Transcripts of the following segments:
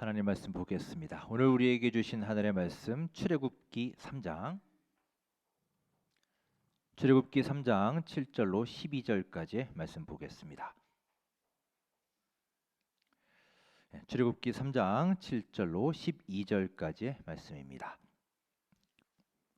하나님 말씀 보겠습니다. 오늘 우리에게 주신 하늘의 말씀 출애굽기 3장 7절로 12절까지의 말씀 보겠습니다. 출애굽기 3장 7절로 12절까지의 말씀입니다.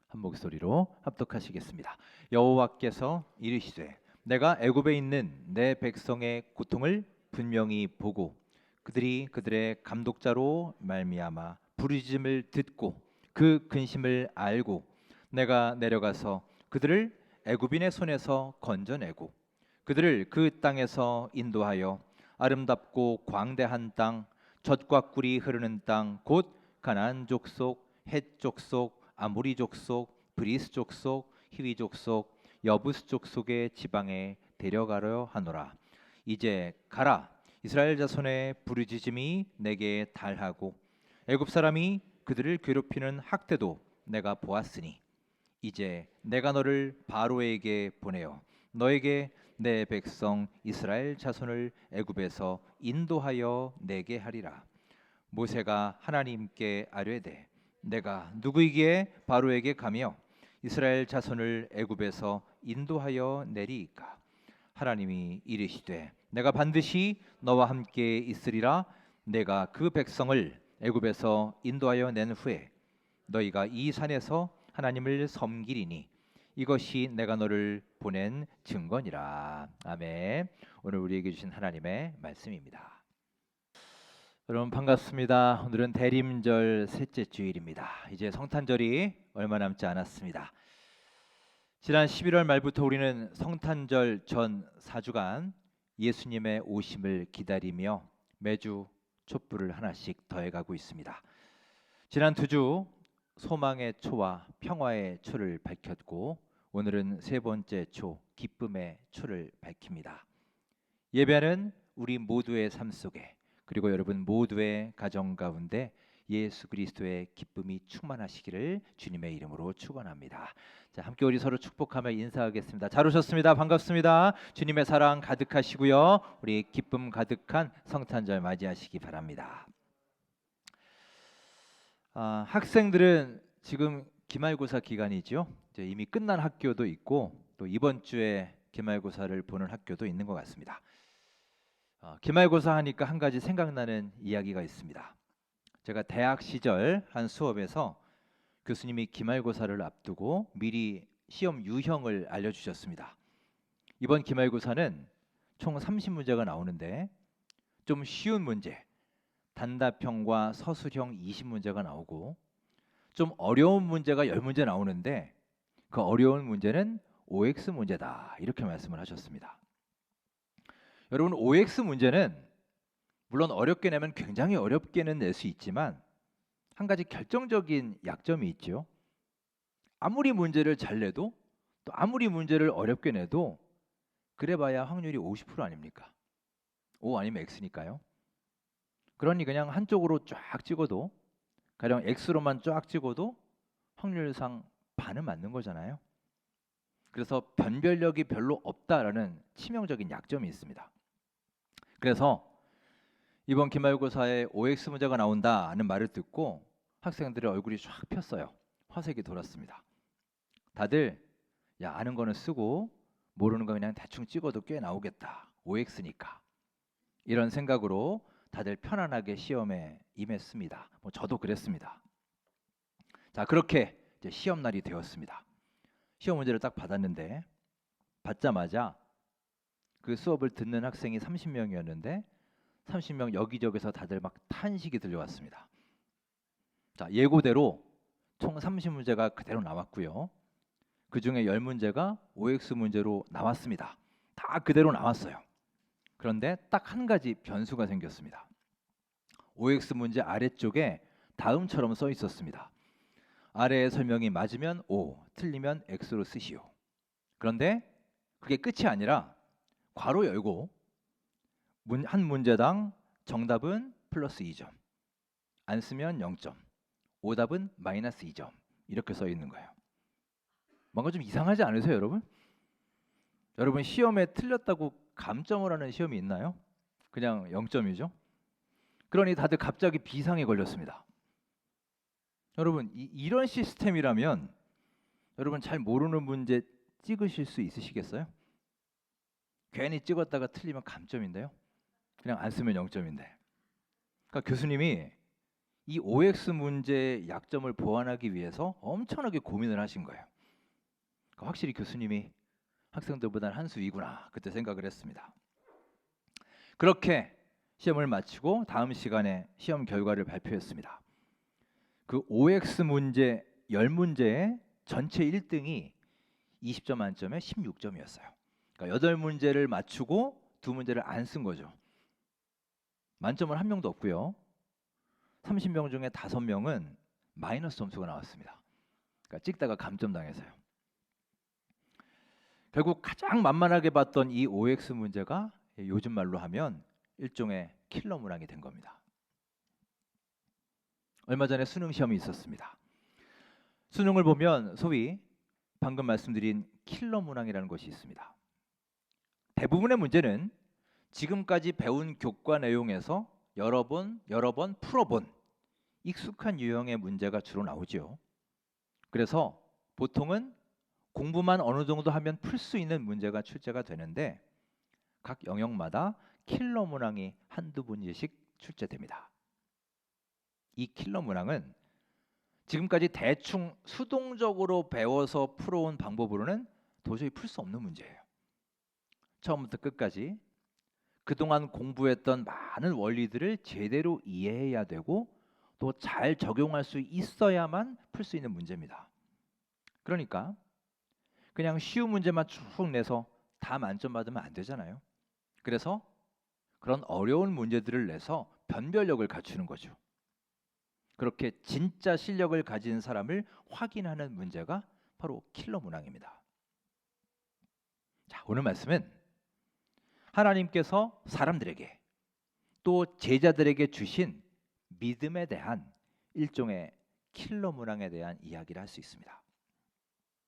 한 목소리로 합독하시겠습니다. 여호와께서 이르시되 내가 애굽에 있는 내 백성의 고통을 분명히 보고 그들이 그들의 감독자로 말미암아 부르짖음을 듣고 그 근심을 알고 내가 내려가서 그들을 애굽인의 손에서 건져내고 그들을 그 땅에서 인도하여 아름답고 광대한 땅 젖과 꿀이 흐르는 땅 곧 가나안 족속 헷 족속 아모리 족속 브리스 족속 히위 족속 여부스 족속의 지방에 데려가려 하노라. 이제 가라. 이스라엘 자손의 부르짖음이 내게 달하고 애굽 사람이 그들을 괴롭히는 학대도 내가 보았으니 이제 내가 너를 바로에게 보내어 너에게 내 백성 이스라엘 자손을 애굽에서 인도하여 내게 하리라. 모세가 하나님께 아뢰되 내가 누구이기에 바로에게 가며 이스라엘 자손을 애굽에서 인도하여 내리이까. 하나님이 이르시되 내가 반드시 너와 함께 있으리라. 내가 그 백성을 애굽에서 인도하여 낸 후에 너희가 이 산에서 하나님을 섬기리니 이것이 내가 너를 보낸 증거니라. 아멘. 오늘 우리에게 주신 하나님의 말씀입니다. 여러분 반갑습니다. 오늘은 대림절 셋째 주일입니다. 이제 성탄절이 얼마 남지 않았습니다. 지난 11월 말부터 우리는 성탄절 전 4주간 예수님의 오심을 기다리며 매주 촛불을 하나씩 더해가고 있습니다. 지난 2주 소망의 초와 평화의 초를 밝혔고 오늘은 세 번째 초 기쁨의 초를 밝힙니다. 예배는 우리 모두의 삶 속에 그리고 여러분 모두의 가정 가운데 예수 그리스도의 기쁨이 충만하시기를 주님의 이름으로 축원합니다. 자, 함께 우리 서로 축복하며 인사하겠습니다. 잘 오셨습니다. 반갑습니다. 주님의 사랑 가득하시고요. 우리 기쁨 가득한 성탄절 맞이하시기 바랍니다. 학생들은 지금 기말고사 기간이죠. 이제 이미 끝난 학교도 있고 또 이번 주에 기말고사를 보는 학교도 있는 것 같습니다. 기말고사 하니까 한 가지 생각나는 이야기가 있습니다. 제가 대학 시절 한 수업에서 교수님이 기말고사를 앞두고 미리 시험 유형을 알려주셨습니다. 이번 기말고사는 총 30문제가 나오는데 좀 쉬운 문제, 단답형과 서술형 20문제가 나오고 좀 어려운 문제가 10문제 나오는데 그 어려운 문제는 OX 문제다 이렇게 말씀을 하셨습니다. 여러분 OX 문제는 물론 어렵게 내면 굉장히 어렵게는 낼 수 있지만 한 가지 결정적인 약점이 있죠. 아무리 문제를 잘 내도 또 아무리 문제를 어렵게 내도 그래봐야 확률이 50% 아닙니까? O 아니면 X니까요. 그러니 그냥 한쪽으로 쫙 찍어도 가령 X로만 쫙 찍어도 확률상 반은 맞는 거잖아요. 그래서 변별력이 별로 없다라는 치명적인 약점이 있습니다. 그래서 이번 기말고사에 OX 문제가 나온다는 말을 듣고 학생들의 얼굴이 쫙 폈어요. 화색이 돌았습니다. 다들 야 아는 거는 쓰고 모르는 거 그냥 대충 찍어도 꽤 나오겠다. OX니까. 이런 생각으로 다들 편안하게 시험에 임했습니다. 저도 그랬습니다. 자 그렇게 이제 시험 날이 되었습니다. 시험 문제를 딱 받았는데 받자마자 그 수업을 듣는 학생이 30명이었는데 30명 여기저기서 다들 막 탄식이 들려왔습니다. 자, 예고대로 총 30문제가 그대로 나왔고요. 그 중에 10문제가 OX 문제로 나왔습니다. 다 그대로 나왔어요. 그런데 딱 한 가지 변수가 생겼습니다. OX 문제 아래쪽에 다음처럼 써 있었습니다. 아래의 설명이 맞으면 O, 틀리면 X로 쓰시오. 그런데 그게 끝이 아니라 괄호 열고 한 문제당 정답은 플러스 2점, 안 쓰면 0점, 오답은 마이너스 2점 이렇게 써 있는 거예요. 뭔가 좀 이상하지 않으세요, 여러분? 여러분 시험에 틀렸다고 감점을 하는 시험이 있나요? 그냥 0점이죠. 그러니 다들 갑자기 비상에 걸렸습니다. 여러분, 이런 시스템이라면 여러분 잘 모르는 문제 찍으실 수 있으시겠어요? 괜히 찍었다가 틀리면 감점인데요. 그냥 안 쓰면 0점인데. 그러니까 교수님이 이 OX 문제의 약점을 보완하기 위해서 엄청나게 고민을 하신 거예요. 그러니까 확실히 교수님이 학생들보다는 한 수 위구나 그때 생각을 했습니다. 그렇게 시험을 마치고 다음 시간에 시험 결과를 발표했습니다. 그 OX 문제 10문제의 전체 1등이 20점 만점에 16점이었어요. 그러니까 8문제를 맞추고 2문제를 안 쓴 거죠. 만점은 한 명도 없고요. 30명 중에 5명은 마이너스 점수가 나왔습니다. 그러니까 찍다가 감점당해서요. 결국 가장 만만하게 봤던 이 OX 문제가 요즘 말로 하면 일종의 킬러 문항이 된 겁니다. 얼마 전에 수능 시험이 있었습니다. 수능을 보면 소위 방금 말씀드린 킬러 문항이라는 것이 있습니다. 대부분의 문제는 지금까지 배운 교과 내용에서 여러 번 풀어본 익숙한 유형의 문제가 주로 나오죠. 그래서 보통은 공부만 어느 정도 하면 풀 수 있는 문제가 출제가 되는데 각 영역마다 킬러 문항이 한두 문제씩 출제됩니다. 이 킬러 문항은 지금까지 대충 수동적으로 배워서 풀어온 방법으로는 도저히 풀 수 없는 문제예요. 처음부터 끝까지 그동안 공부했던 많은 원리들을 제대로 이해해야 되고 또 잘 적용할 수 있어야만 풀 수 있는 문제입니다. 그러니까 그냥 쉬운 문제만 쭉 내서 다 만점 받으면 안 되잖아요. 그래서 그런 어려운 문제들을 내서 변별력을 갖추는 거죠. 그렇게 진짜 실력을 가진 사람을 확인하는 문제가 바로 킬러 문항입니다. 자, 오늘 말씀은 하나님께서 사람들에게 또 제자들에게 주신 믿음에 대한 일종의 킬러 문항에 대한 이야기를 할 수 있습니다.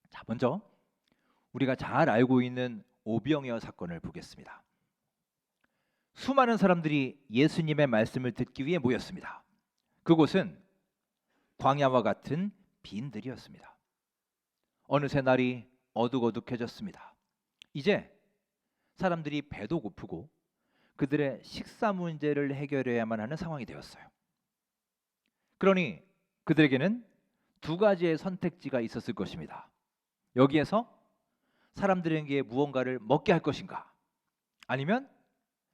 자, 먼저 우리가 잘 알고 있는 오병이어 사건을 보겠습니다. 수많은 사람들이 예수님의 말씀을 듣기 위해 모였습니다. 그곳은 광야와 같은 빈들이었습니다. 어느새 날이 어둑어둑해졌습니다. 이제 사람들이 배도 고프고 그들의 식사 문제를 해결해야만 하는 상황이 되었어요. 그러니 그들에게는 두 가지의 선택지가 있었을 것입니다. 여기에서 사람들에게 무언가를 먹게 할 것인가, 아니면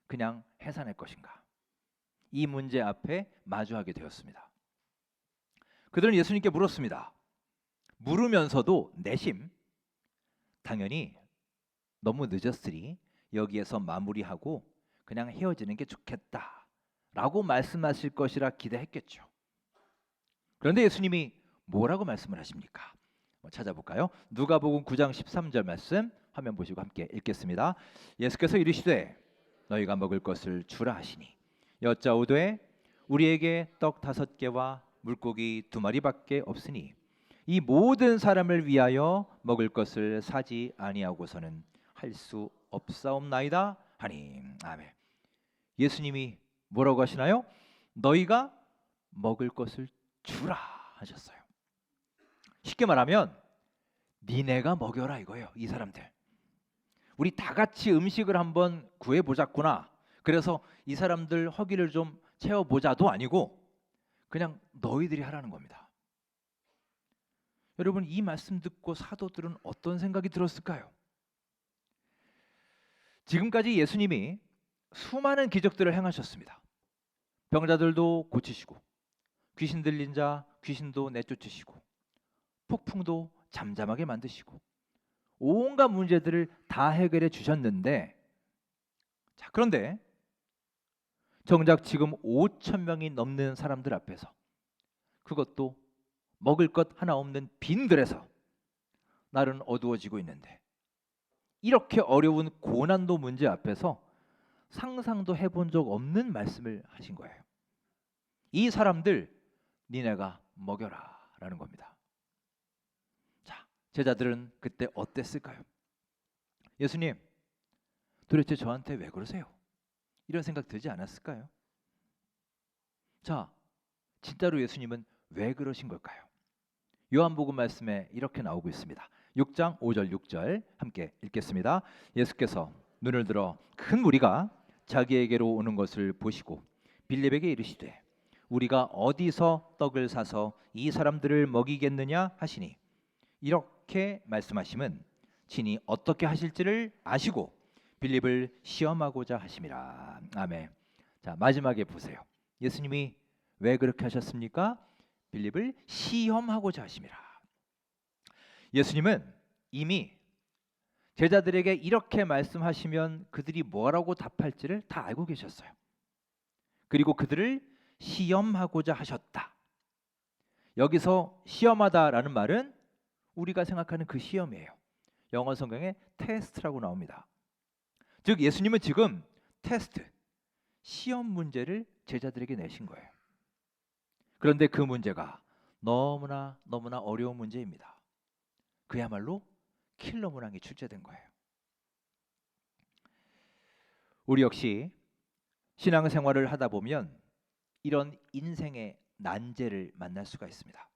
그냥 해산할 것인가. 이 문제 앞에 마주하게 되었습니다. 그들은 예수님께 물었습니다. 물으면서도 내심 당연히 너무 늦었으니 여기에서 마무리하고 그냥 헤어지는 게 좋겠다라고 말씀하실 것이라 기대했겠죠. 그런데 예수님이 뭐라고 말씀을 하십니까? 찾아볼까요? 누가복음 9장 13절 말씀 화면 보시고 함께 읽겠습니다. 예수께서 이르시되 너희가 먹을 것을 주라 하시니 여짜오되 우리에게 떡 5개와 물고기 2마리밖에 없으니 이 모든 사람을 위하여 먹을 것을 사지 아니하고서는 할 수 없사옵나이다 하니. 아멘. 예수님이 뭐라고 하시나요? 너희가 먹을 것을 주라 하셨어요. 쉽게 말하면 니네가 먹여라 이거예요. 이 사람들. 우리 다 같이 음식을 한번 구해보자꾸나. 그래서 이 사람들 허기를 좀 채워보자도 아니고 그냥 너희들이 하라는 겁니다. 여러분, 이 말씀 듣고 사도들은 어떤 생각이 들었을까요? 지금까지 예수님이 수많은 기적들을 행하셨습니다. 병자들도 고치시고 귀신 들린 자 귀신도 내쫓으시고 폭풍도 잠잠하게 만드시고 온갖 문제들을 다 해결해 주셨는데, 자, 그런데 정작 지금 5천 명이 넘는 사람들 앞에서, 그것도 먹을 것 하나 없는 빈들에서 날은 어두워지고 있는데 이렇게 어려운 고난도 문제 앞에서 상상도 해본 적 없는 말씀을 하신 거예요. 이 사람들 니네가 먹여라 라는 겁니다. 자, 제자들은 그때 어땠을까요? 예수님, 도대체 저한테 왜 그러세요? 이런 생각 들지 않았을까요? 자, 진짜로 예수님은 왜 그러신 걸까요? 요한복음 말씀에 이렇게 나오고 있습니다. 6장 5절 6절 함께 읽겠습니다. 예수께서 눈을 들어 큰 무리가 자기에게로 오는 것을 보시고 빌립에게 이르시되 우리가 어디서 떡을 사서 이 사람들을 먹이겠느냐 하시니, 이렇게 말씀하심은 친히 어떻게 하실지를 아시고 빌립을 시험하고자 하심이라. 아멘. 자, 마지막에 보세요. 예수님이 왜 그렇게 하셨습니까? 빌립을 시험하고자 하심이라. 예수님은 이미 제자들에게 이렇게 말씀하시면 그들이 뭐라고 답할지를 다 알고 계셨어요. 그리고 그들을 시험하고자 하셨다. 여기서 시험하다라는 말은 우리가 생각하는 그 시험이에요. 영어 성경에 테스트라고 나옵니다. 즉 예수님은 지금 테스트, 시험 문제를 제자들에게 내신 거예요. 그런데 그 문제가 너무나 어려운 문제입니다. 그야말로 킬러 문항이 출제된 거예요. 우리 역시 신앙생활을 하다 보면 이런 인생의 난제를 만날 수가 있습니다.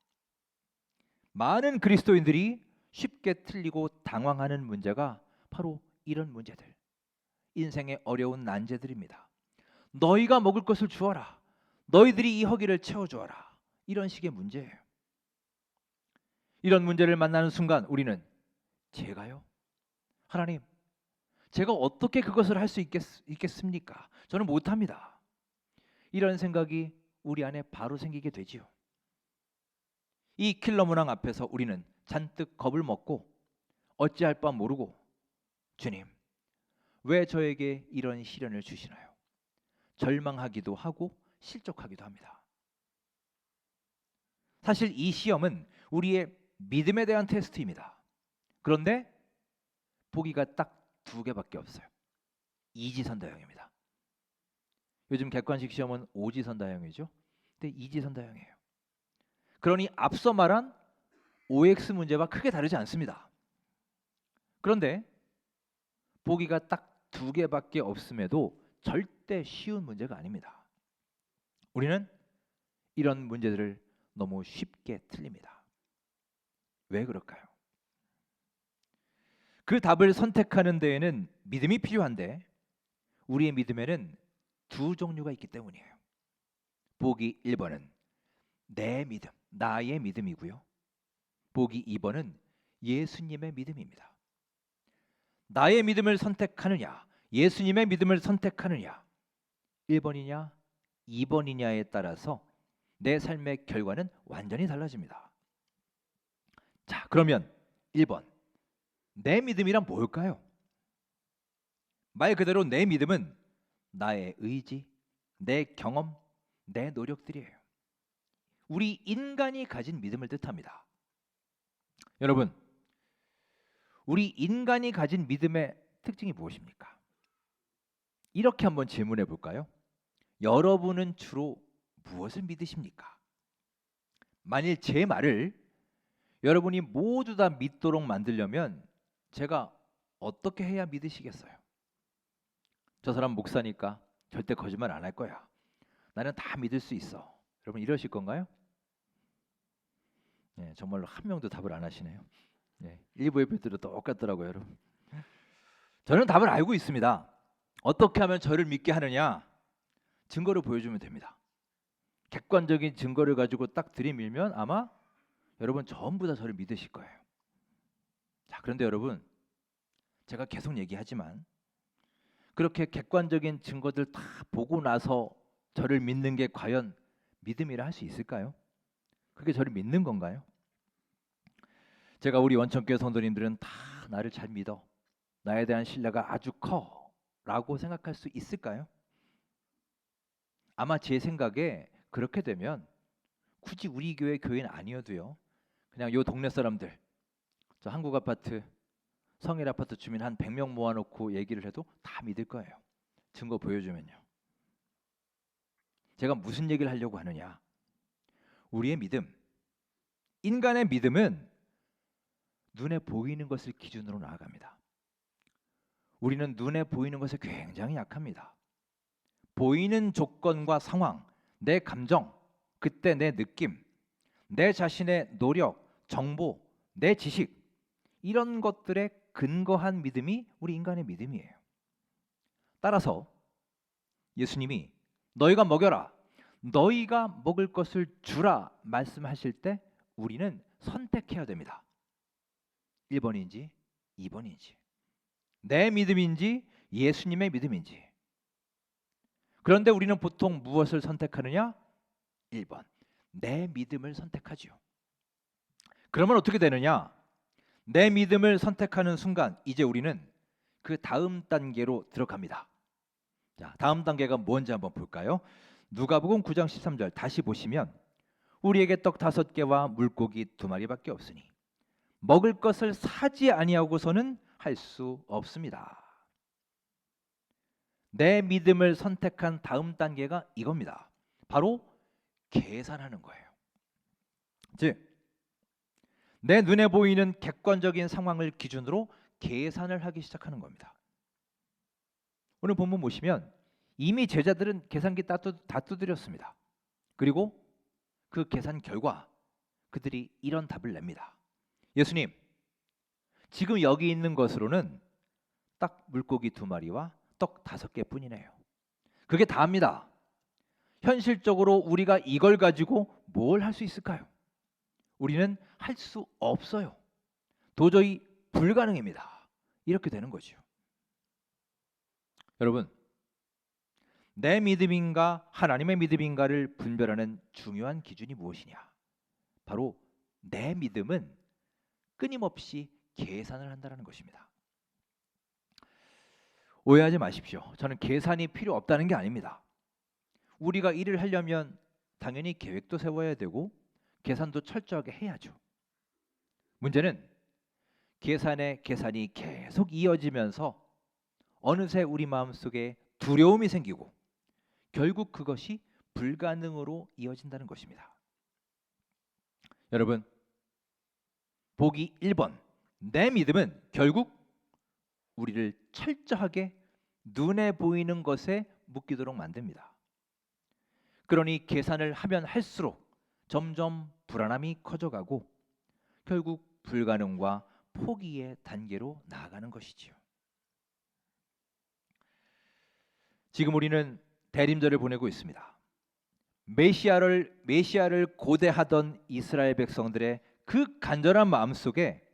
많은 그리스도인들이 쉽게 틀리고 당황하는 문제가 바로 이런 문제들, 인생의 어려운 난제들입니다. 너희가 먹을 것을 주어라, 너희들이 이 허기를 채워주어라, 이런 식의 문제예요. 이런 문제를 만나는 순간 우리는 제가요? 하나님, 제가 어떻게 그것을 할 수 있겠습니까? 저는 못합니다. 이런 생각이 우리 안에 바로 생기게 되지요. 이 킬러 문항 앞에서 우리는 잔뜩 겁을 먹고 어찌할 바 모르고, 주님, 왜 저에게 이런 시련을 주시나요? 절망하기도 하고 실족하기도 합니다. 사실 이 시험은 우리의 믿음에 대한 테스트입니다. 그런데 보기가 딱 두 개밖에 없어요. 이지선다형입니다. 요즘 객관식 시험은 오지선다형이죠. 근데 이지선다형이에요. 그러니 앞서 말한 OX 문제와 크게 다르지 않습니다. 그런데 보기가 딱 두 개밖에 없음에도 절대 쉬운 문제가 아닙니다. 우리는 이런 문제들을 너무 쉽게 틀립니다. 왜 그럴까요? 그 답을 선택하는 데에는 믿음이 필요한데 우리의 믿음에는 두 종류가 있기 때문이에요. 보기 1번은 내 믿음, 나의 믿음이고요. 보기 2번은 예수님의 믿음입니다. 나의 믿음을 선택하느냐, 예수님의 믿음을 선택하느냐, 1번이냐 2번이냐에 따라서 내 삶의 결과는 완전히 달라집니다. 자, 그러면 1번, 내 믿음이란 뭘까요? 말 그대로 내 믿음은 나의 의지, 내 경험, 내 노력들이에요. 우리 인간이 가진 믿음을 뜻합니다. 여러분, 우리 인간이 가진 믿음의 특징이 무엇입니까? 이렇게 한번 질문해 볼까요? 여러분은 주로 무엇을 믿으십니까? 만일 제 말을 여러분이 모두 다 믿도록 만들려면 제가 어떻게 해야 믿으시겠어요? 저 사람 목사니까 절대 거짓말 안 할 거야. 나는 다 믿을 수 있어. 여러분 이러실 건가요? 네, 정말로 한 명도 답을 안 하시네요. 네, 일부 예배들도 똑같더라고요, 여러분. 저는 답을 알고 있습니다. 어떻게 하면 저를 믿게 하느냐? 증거를 보여주면 됩니다. 객관적인 증거를 가지고 딱 들이밀면 아마 여러분 전부 다 저를 믿으실 거예요. 자, 그런데 여러분, 제가 계속 얘기하지만 그렇게 객관적인 증거들 다 보고 나서 저를 믿는 게 과연 믿음이라 할 수 있을까요? 그게 저를 믿는 건가요? 제가 우리 원천교회 성도님들은 다 나를 잘 믿어, 나에 대한 신뢰가 아주 커 라고 생각할 수 있을까요? 아마 제 생각에 그렇게 되면 굳이 우리 교회 교인 아니어도요, 그냥 요 동네 사람들, 저 한국 아파트, 성일 아파트 주민 한 100명 모아놓고 얘기를 해도 다 믿을 거예요. 증거 보여주면요. 제가 무슨 얘기를 하려고 하느냐? 우리의 믿음, 인간의 믿음은 눈에 보이는 것을 기준으로 나아갑니다. 우리는 눈에 보이는 것에 굉장히 약합니다. 보이는 조건과 상황, 내 감정, 그때 내 느낌, 내 자신의 노력, 정보, 내 지식, 이런 것들에 근거한 믿음이 우리 인간의 믿음이에요. 따라서 예수님이 너희가 먹여라, 너희가 먹을 것을 주라 말씀하실 때 우리는 선택해야 됩니다. 1번인지 2번인지, 내 믿음인지 예수님의 믿음인지. 그런데 우리는 보통 무엇을 선택하느냐? 1번, 내 믿음을 선택하지요. 그러면 어떻게 되느냐? 내 믿음을 선택하는 순간 이제 우리는 그 다음 단계로 들어갑니다. 자, 다음 단계가 뭔지 한번 볼까요? 누가복음 9장 13절 다시 보시면 우리에게 떡 5개와 물고기 2마리밖에 없으니 먹을 것을 사지 아니하고서는 할 수 없습니다. 내 믿음을 선택한 다음 단계가 이겁니다. 바로 계산하는 거예요. 즉, 내 눈에 보이는 객관적인 상황을 기준으로 계산을 하기 시작하는 겁니다. 오늘 본문 보시면 이미 제자들은 계산기 다 두드렸습니다. 그리고 그 계산 결과 그들이 이런 답을 냅니다. 예수님, 지금 여기 있는 것으로는 딱 물고기 2마리와 떡 5개 뿐이네요. 그게 다입니다. 현실적으로 우리가 이걸 가지고 뭘 할 수 있을까요? 우리는 할 수 없어요. 도저히 불가능입니다. 이렇게 되는 거죠. 여러분, 내 믿음인가 하나님의 믿음인가를 분별하는 중요한 기준이 무엇이냐? 바로 내 믿음은 끊임없이 계산을 한다는 것입니다. 오해하지 마십시오. 저는 계산이 필요 없다는 게 아닙니다. 우리가 일을 하려면 당연히 계획도 세워야 되고 계산도 철저하게 해야죠. 문제는 계산이 계속 이어지면서 어느새 우리 마음속에 두려움이 생기고 결국 그것이 불가능으로 이어진다는 것입니다. 여러분, 보기 1번, 내 믿음은 결국 우리를 철저하게 눈에 보이는 것에 묶이도록 만듭니다. 그러니 계산을 하면 할수록 점점 불안함이 커져가고 결국 불가능과 포기의 단계로 나아가는 것이지요. 지금 우리는 대림절을 보내고 있습니다. 메시아를 고대하던 이스라엘 백성들의 그 간절한 마음 속에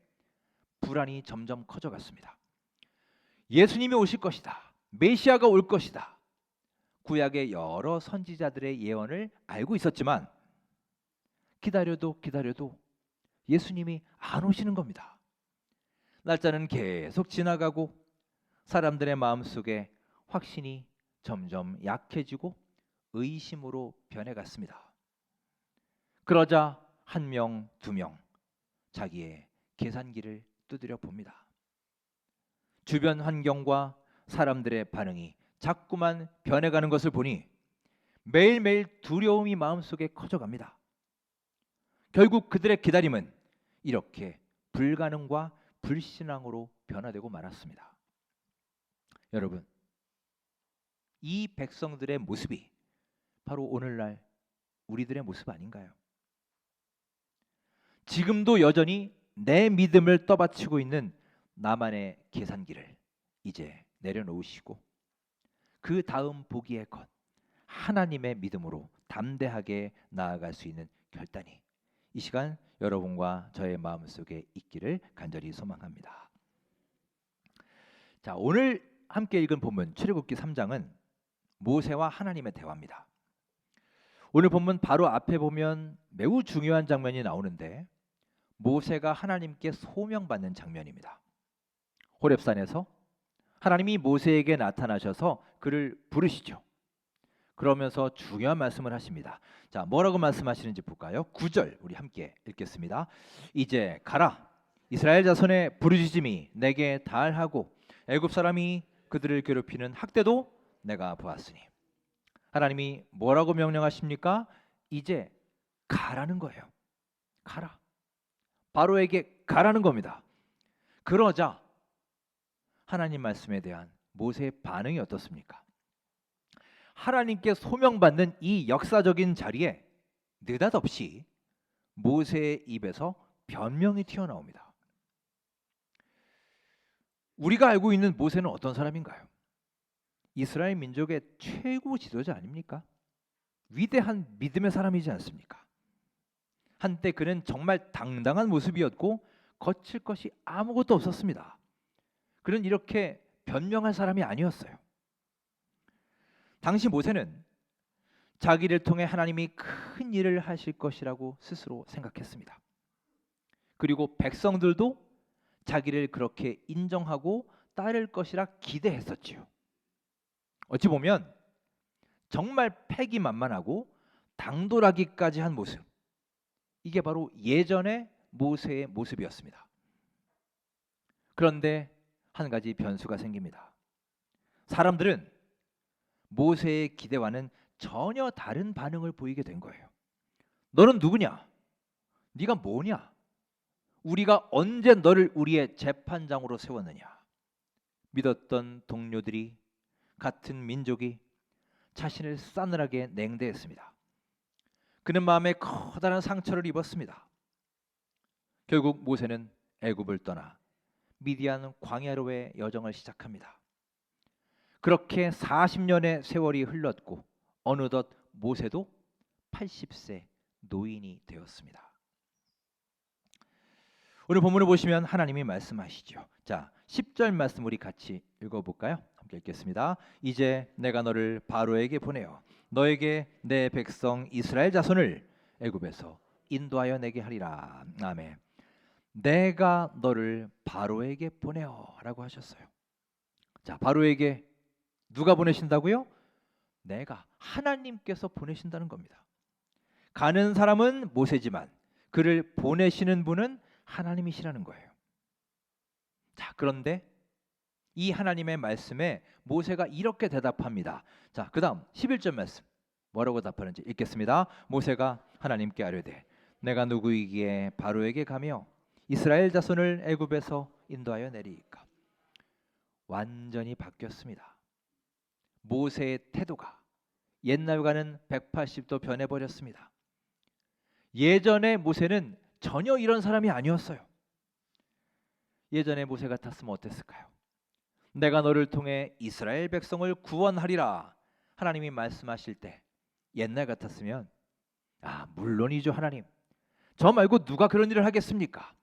불안이 점점 커져갔습니다. 예수님이 오실 것이다. 메시아가 올 것이다. 구약의 여러 선지자들의 예언을 알고 있었지만 기다려도 예수님이 안 오시는 겁니다. 날짜는 계속 지나가고 사람들의 마음속에 확신이 점점 약해지고 의심으로 변해갔습니다. 그러자 1명, 2명 자기의 계산기를 두드려 봅니다. 주변 환경과 사람들의 반응이 자꾸만 변해가는 것을 보니 매일매일 두려움이 마음속에 커져갑니다. 결국 그들의 기다림은 이렇게 불가능과 불신앙으로 변화되고 말았습니다. 여러분, 이 백성들의 모습이 바로 오늘날 우리들의 모습 아닌가요? 지금도 여전히 내 믿음을 떠받치고 있는 나만의 계산기를 이제 내려놓으시고 그 다음 보기의 것, 하나님의 믿음으로 담대하게 나아갈 수 있는 결단이 이 시간 여러분과 저의 마음속에 있기를 간절히 소망합니다. 자, 오늘 함께 읽은 본문 출애굽기 3장은 모세와 하나님의 대화입니다. 오늘 본문 바로 앞에 보면 매우 중요한 장면이 나오는데 모세가 하나님께 소명받는 장면입니다. 호렙산에서 하나님이 모세에게 나타나셔서 그를 부르시죠. 그러면서 중요한 말씀을 하십니다. 자, 뭐라고 말씀하시는지 볼까요? 9절 우리 함께 읽겠습니다. 이제 가라. 이스라엘 자손의 부르짖음이 내게 달하고 애굽 사람이 그들을 괴롭히는 학대도 내가 보았으니. 하나님이 뭐라고 명령하십니까? 이제 가라는 거예요. 가라. 바로에게 가라는 겁니다. 그러자 하나님 말씀에 대한 모세의 반응이 어떻습니까? 하나님께 소명받는 이 역사적인 자리에 느닷없이 모세의 입에서 변명이 튀어나옵니다. 우리가 알고 있는 모세는 어떤 사람인가요? 이스라엘 민족의 최고 지도자 아닙니까? 위대한 믿음의 사람이지 않습니까? 한때 그는 정말 당당한 모습이었고 거칠 것이 아무것도 없었습니다. 그는 이렇게 변명할 사람이 아니었어요. 당시 모세는 자기를 통해 하나님이 큰 일을 하실 것이라고 스스로 생각했습니다. 그리고 백성들도 자기를 그렇게 인정하고 따를 것이라 기대했었지요. 어찌 보면 정말 패기만만하고 당돌하기까지 한 모습, 이게 바로 예전의 모세의 모습이었습니다. 그런데 한 가지 변수가 생깁니다. 사람들은 모세의 기대와는 전혀 다른 반응을 보이게 된 거예요. 너는 누구냐? 네가 뭐냐? 우리가 언제 너를 우리의 재판장으로 세웠느냐? 믿었던 동료들이, 같은 민족이 자신을 싸늘하게 냉대했습니다. 그는 마음에 커다란 상처를 입었습니다. 결국 모세는 애굽을 떠나 미디안 광야로의 여정을 시작합니다. 그렇게 40년의 세월이 흘렀고 어느덧 모세도 80세 노인이 되었습니다. 오늘 본문을 보시면 하나님이 말씀하시죠. 자, 10절 말씀 우리 같이 읽어볼까요? 함께 읽겠습니다. 이제 내가 너를 바로에게 보내어 너에게 내 백성 이스라엘 자손을 애굽에서 인도하여 내게 하리라. 아멘. 내가 너를 바로에게 보내어라고 하셨어요. 자, 바로에게 누가 보내신다고요? 내가, 하나님께서 보내신다는 겁니다. 가는 사람은 모세지만 그를 보내시는 분은 하나님이시라는 거예요. 자, 그런데 이 하나님의 말씀에 모세가 이렇게 대답합니다. 자, 그다음 11절 말씀 뭐라고 답하는지 읽겠습니다. 모세가 하나님께 아뢰되 내가 누구이기에 바로에게 가며 이스라엘 자손을 애굽에서 인도하여 내리이까. 완전히 바뀌었습니다. 모세의 태도가 옛날과는 180도 변해버렸습니다. 예전의 모세는 전혀 이런 사람이 아니었어요. 예전에 모세 같았으면 어땠을까요? 내가 너를 통해 이스라엘 백성을 구원하리라 하나님이 말씀하실 때 옛날 같았으면 물론이죠 하나님, 저 말고 누가 그런 일을 하겠습니까?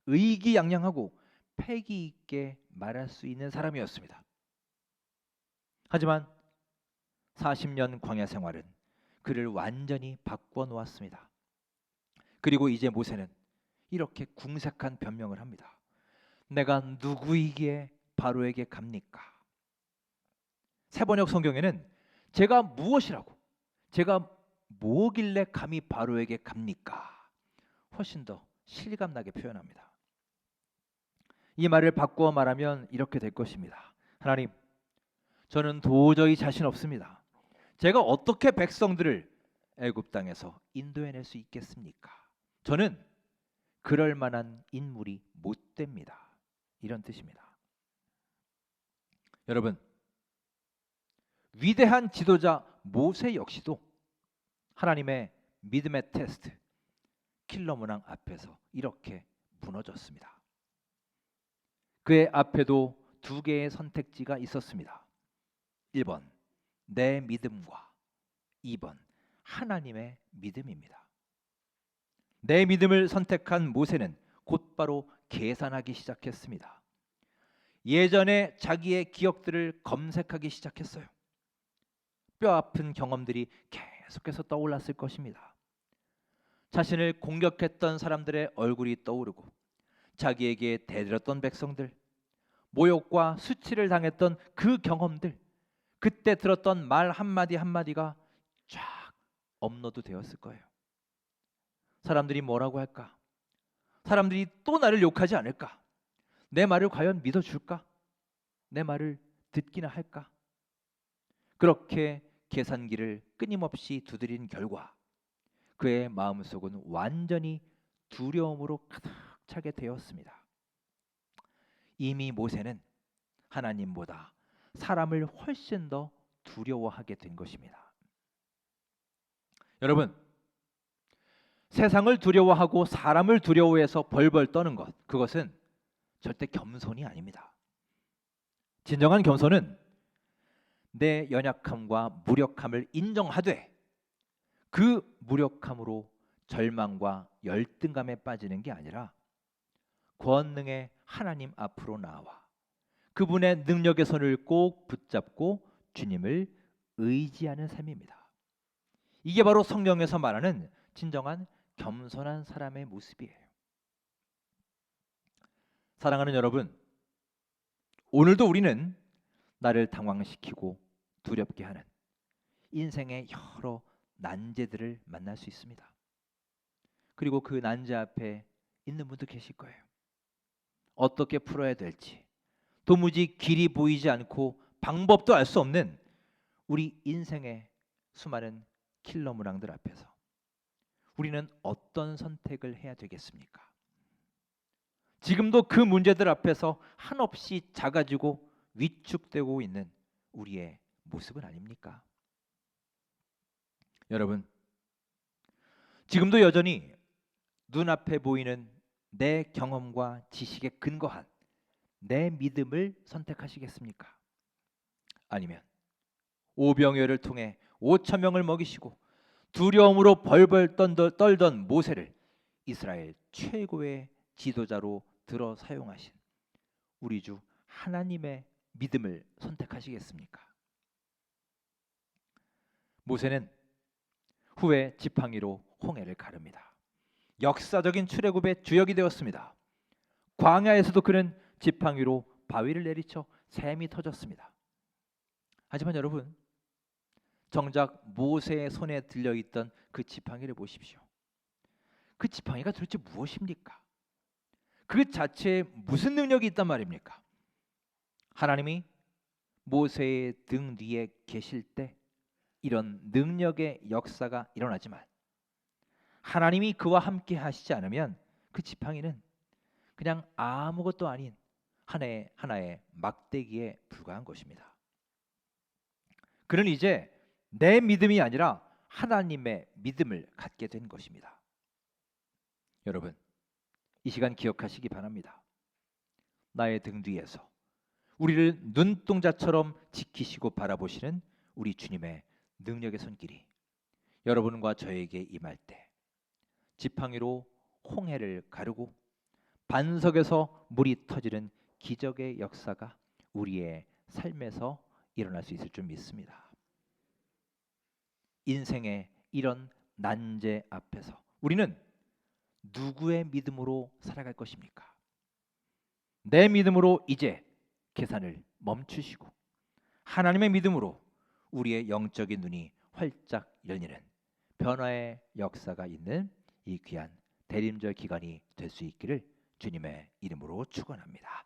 의기양양하고 패기 있게 말할 수 있는 사람이었습니다. 하지만 40년 광야 생활은 그를 완전히 바꾸어 놓았습니다. 그리고 이제 모세는 이렇게 궁색한 변명을 합니다. 내가 누구이기에 바로에게 갑니까? 세번역 성경에는 제가 무엇이라고, 제가 뭐길래 감히 바로에게 갑니까? 훨씬 더 실감나게 표현합니다. 이 말을 바꾸어 말하면 이렇게 될 것입니다. 하나님, 저는 도저히 자신 없습니다. 제가 어떻게 백성들을 애굽 땅에서 인도해낼 수 있겠습니까? 저는 그럴 만한 인물이 못 됩니다. 이런 뜻입니다. 여러분, 위대한 지도자 모세 역시도 하나님의 믿음의 테스트, 킬러 문항 앞에서 이렇게 무너졌습니다. 그의 앞에도 두 개의 선택지가 있었습니다. 1번 내 믿음과 2번 하나님의 믿음입니다. 내 믿음을 선택한 모세는 곧바로 계산하기 시작했습니다. 예전에 자기의 기억들을 검색하기 시작했어요. 뼈아픈 경험들이 계속해서 떠올랐을 것입니다. 자신을 공격했던 사람들의 얼굴이 떠오르고 자기에게 대들었던 백성들, 모욕과 수치를 당했던 그 경험들, 그때 들었던 말 한마디 한마디가 쫙 업로드 되었을 거예요. 사람들이 뭐라고 할까? 사람들이 또 나를 욕하지 않을까? 내 말을 과연 믿어줄까? 내 말을 듣기나 할까? 그렇게 계산기를 끊임없이 두드린 결과 그의 마음속은 완전히 두려움으로 가득 차게 되었습니다. 이미 모세는 하나님보다 사람을 훨씬 더 두려워하게 된 것입니다. 여러분, 세상을 두려워하고 사람을 두려워해서 벌벌 떠는 것, 그것은 절대 겸손이 아닙니다. 진정한 겸손은 내 연약함과 무력함을 인정하되 그 무력함으로 절망과 열등감에 빠지는 게 아니라 권능의 하나님 앞으로 나와 그분의 능력의 손을 꼭 붙잡고 주님을 의지하는 삶입니다. 이게 바로 성경에서 말하는 진정한 겸손한 사람의 모습이에요. 사랑하는 여러분, 오늘도 우리는 나를 당황시키고 두렵게 하는 인생의 여러 난제들을 만날 수 있습니다. 그리고 그 난제 앞에 있는 분도 계실 거예요. 어떻게 풀어야 될지 도무지 길이 보이지 않고 방법도 알 수 없는 우리 인생의 수많은 킬러 문항들 앞에서 우리는 어떤 선택을 해야 되겠습니까? 지금도 그 문제들 앞에서 한없이 작아지고 위축되고 있는 우리의 모습은 아닙니까? 여러분, 지금도 여전히 눈앞에 보이는 내 경험과 지식에 근거한 내 믿음을 선택하시겠습니까? 아니면 오병이어를 통해 5천 명을 먹이시고 두려움으로 벌벌 떨던 모세를 이스라엘 최고의 지도자로 들어 사용하신 우리 주 하나님의 믿음을 선택하시겠습니까? 모세는 후에 지팡이로 홍해를 가릅니다. 역사적인 출애굽의 주역이 되었습니다. 광야에서도 그는 지팡이로 바위를 내리쳐 샘이 터졌습니다. 하지만 여러분, 정작 모세의 손에 들려있던 그 지팡이를 보십시오. 그 지팡이가 도대체 무엇입니까? 그 자체에 무슨 능력이 있단 말입니까? 하나님이 모세의 등 뒤에 계실 때 이런 능력의 역사가 일어나지만 하나님이 그와 함께 하시지 않으면 그 지팡이는 그냥 아무것도 아닌 하나의 막대기에 불과한 것입니다. 그는 이제 내 믿음이 아니라 하나님의 믿음을 갖게 된 것입니다. 여러분, 이 시간 기억하시기 바랍니다. 나의 등 뒤에서 우리를 눈동자처럼 지키시고 바라보시는 우리 주님의 능력의 손길이 여러분과 저에게 임할 때 지팡이로 홍해를 가르고 반석에서 물이 터지는 기적의 역사가 우리의 삶에서 일어날 수 있을 줄 믿습니다. 인생의 이런 난제 앞에서 우리는 누구의 믿음으로 살아갈 것입니까? 내 믿음으로 이제 계산을 멈추시고 하나님의 믿음으로 우리의 영적인 눈이 활짝 열리는 변화의 역사가 있는 이 귀한 대림절 기간이 될 수 있기를 주님의 이름으로 축원합니다.